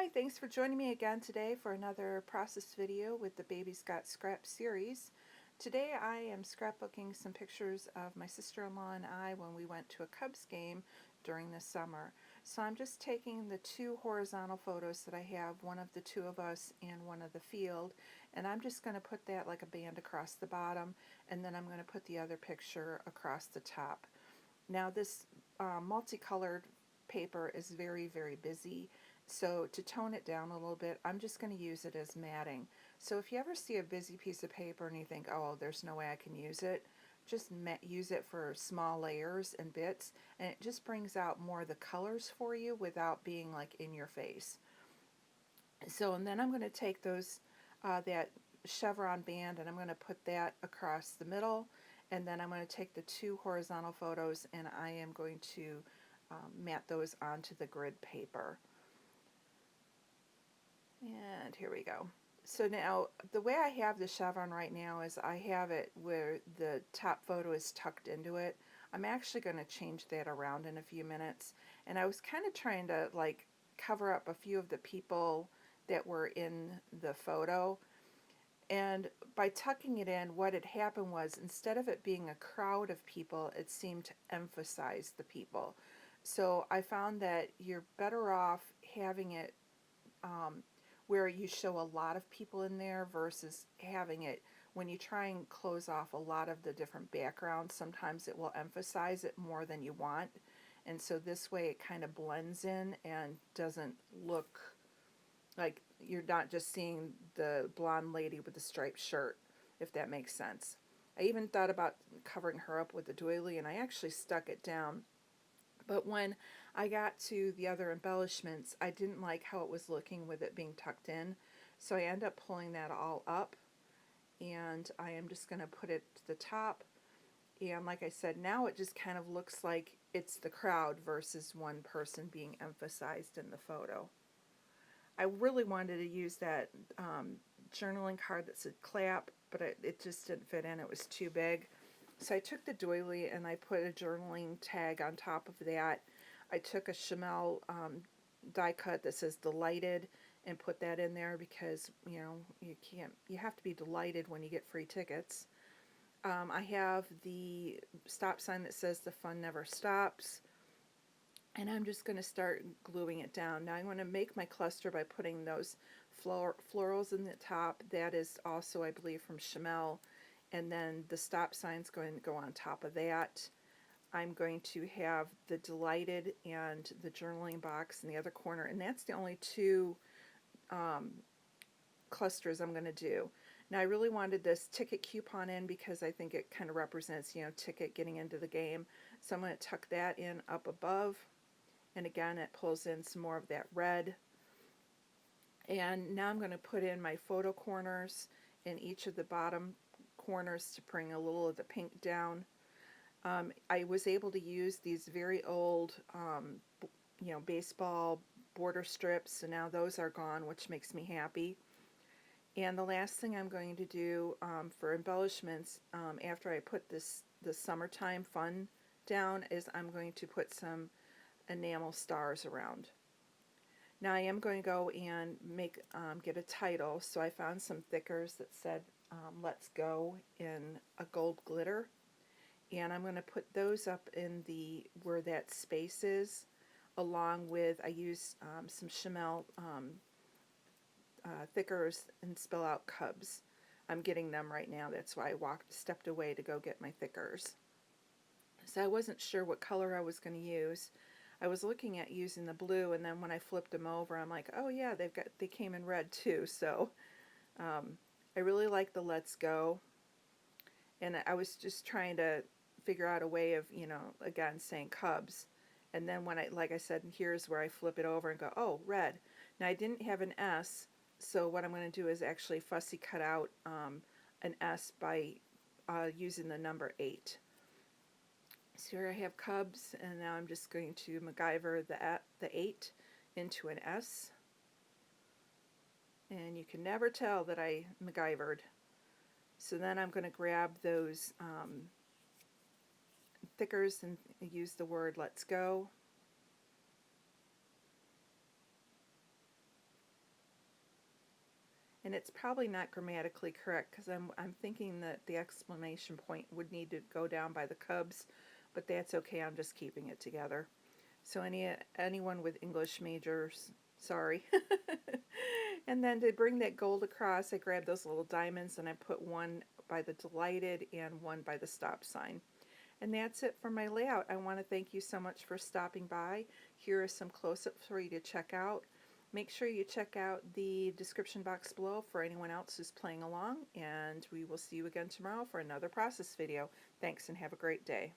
Hi, thanks for joining me again today for another process video with the Baby's Got Scrap series. Today I am scrapbooking some pictures of my sister-in-law and I when we went to a Cubs game during the summer. So I'm just taking the two horizontal photos that I have, one of the two of us and one of the field, and I'm just going to put that like a band across the bottom, and then I'm going to put the other picture across the top. Now this multicolored paper is very busy, so to tone it down a little bit, I'm just going to use it as matting. So if you ever see a busy piece of paper and you think, oh, there's no way I can use it, just use it for small layers and bits, and it just brings out more of the colors for you without being like in your face. So, and then I'm going to take those that chevron band, and I'm going to put that across the middle, and then I'm going to take the two horizontal photos and I am going to mat those onto the grid paper. And here we go. So now the way I have the chevron right now is I have it where the top photo is tucked into it. I'm actually going to change that around in a few minutes, and I was kind of trying to like cover up a few of the people that were in the photo. And by tucking it in, what had happened was instead of it being a crowd of people, it seemed to emphasize the people. So I found that you're better off having it where you show a lot of people in there versus having it when you try and close off a lot of the different backgrounds. Sometimes it will emphasize it more than you want. And so this way it kind of blends in and doesn't look like you're not just seeing the blonde lady with the striped shirt, if that makes sense. I even thought about covering her up with the doily, and I actually stuck it down. But when I got to the other embellishments, I didn't like how it was looking with it being tucked in. So I end up pulling that all up, and I am just going to put it to the top. And like I said, now it just kind of looks like it's the crowd versus one person being emphasized in the photo. I really wanted to use that journaling card that said clap, but it just didn't fit in. It was too big. So I took the doily and I put a journaling tag on top of that. I took a Chamel die cut that says delighted and put that in there because, you know, you have to be delighted when you get free tickets. I have the stop sign that says the fun never stops. And I'm just going to start gluing it down. Now I'm going to make my cluster by putting those florals in the top. That is also, I believe, from Chamel. And then the stop sign's going to go on top of that. I'm going to have the Delighted and the journaling box in the other corner. And that's the only two clusters I'm going to do. Now I really wanted this ticket coupon in because I think it kind of represents, you know, ticket getting into the game. So I'm going to tuck that in up above. And again, it pulls in some more of that red. And now I'm going to put in my photo corners in each of the bottom corners to bring a little of the pink down. I was able to use these very old, baseball border strips, so now those are gone, which makes me happy. And the last thing I'm going to do for embellishments, after I put the summertime fun down, is I'm going to put some enamel stars around. Now I am going to go and get a title, so I found some thickers that said let's go in a gold glitter, and I'm going to put those up in the where that space is, along with I use some Chamel thickers and spell out Cubs. I'm getting them right now, that's why I stepped away to go get my thickers. So I wasn't sure what color I was going to use. I was looking at using the blue, and then when I flipped them over, I'm like, oh yeah, they came in red too. So I really like the Let's Go, and I was just trying to figure out a way of, you know, again saying Cubs. And then when like I said, here's where I flip it over and go, oh, red. Now I didn't have an S, so what I'm going to do is actually fussy cut out an S by using the number 8. So here I have Cubs, and now I'm just going to MacGyver the 8 into an S. And you can never tell that I MacGyvered. So then I'm going to grab those thickers and use the word let's go. and it's probably not grammatically correct because I'm thinking that the exclamation point would need to go down by the cubs, but that's okay. I'm just keeping it together. So anyone with English majors, sorry. And then to bring that gold across, I grabbed those little diamonds and I put one by the delighted and one by the stop sign. And that's it for my layout. I want to thank you so much for stopping by. Here are some close-ups for you to check out. Make sure you check out the description box below for anyone else who's playing along, and we will see you again tomorrow for another process video. Thanks and have a great day.